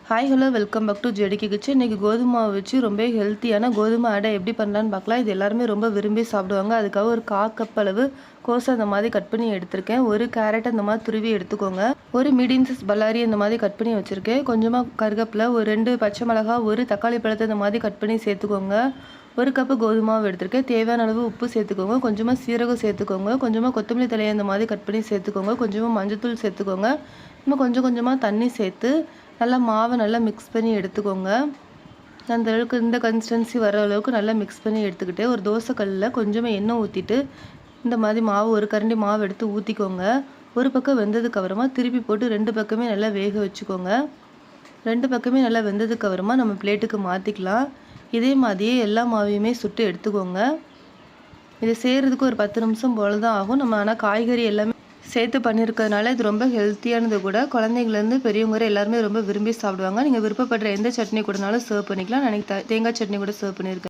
Hi hello welcome back to ஜெடிக்கு kitchen. இன்றைக்கி கோதுமை மாவு வச்சு ரொம்ப ஹெல்த்தியான கோதுமை அடை எப்படி பண்ணலான்னு பார்க்கலாம். இது எல்லாருமே ரொம்ப விரும்பி சாப்பிடுவாங்க. அதுக்காக ஒரு 1/4 கப் அளவு கோஸை அந்த மாதிரி கட் பண்ணி எடுத்திருக்கேன். ஒரு கேரட் அந்த மாதிரி துருவி எடுத்துக்கோங்க. ஒரு மீடியம் சைஸ் பல்லாரி அந்த மாதிரி கட் பண்ணி வச்சுருக்கேன். கொஞ்சமாக கருவேப்பிலை, ஒரு 2 பச்சை மிளகா, ஒரு தக்காளி பழத்தை இந்த மாதிரி கட் பண்ணி சேர்த்துக்கோங்க. ஒரு கப்பு கோதுமை மாவு எடுத்திருக்கேன். தேவையான அளவு உப்பு சேர்த்துக்கோங்க. கொஞ்சமாக சீரகம் சேர்த்துக்கோங்க. கொஞ்சமாக கொத்தமல்லி தலையை அந்த மாதிரி கட் பண்ணி சேர்த்துக்கோங்க. கொஞ்சமாக மஞ்சத்தூள் சேர்த்துக்கோங்க. இன்னும் கொஞ்சமாக தண்ணி சேர்த்து நல்லா மாவை நல்லா மிக்ஸ் பண்ணி எடுத்துக்கோங்க. அந்த அளவுக்கு இந்த கன்சிஸ்டன்சி வர அளவுக்கு நல்லா மிக்ஸ் பண்ணி எடுத்துக்கிட்டு ஒரு தோசைக்கல்லில் கொஞ்சமாக எண்ணெய் ஊற்றிட்டு இந்த மாதிரி மாவு ஒரு கரண்டி மாவு எடுத்து ஊற்றிக்கோங்க. ஒரு பக்கம் வெந்ததுக்கு அப்புறமா திருப்பி போட்டு 2 பக்கமே நல்லா வேக வச்சுக்கோங்க. 2 பக்கமே நல்லா வெந்ததுக்கு அப்புறமா நம்ம பிளேட்டுக்கு மாற்றிக்கலாம். இதே மாதிரியே எல்லா மாவையுமே சுட்டு எடுத்துக்கோங்க. இதை செய்கிறதுக்கு ஒரு 10 நிமிஷம் போல தான் ஆகும். நம்ம ஆனால் காய்கறி எல்லாமே சேர்த்து பண்ணியிருக்கிறதுனால இது ரொம்ப ஹெல்த்தியானது கூட. குழந்தைங்கலேருந்து பெரியவங்க வரை எல்லாருமே ரொம்ப விரும்பி சாப்பிடுவாங்க. நீங்கள் விருப்பப்படுற எந்த சட்னி கூடனாலும் சர்வ் பண்ணிக்கலாம். நான் தேங்காய் சட்னி கூட சர்வ் பண்ணியிருக்கேன்.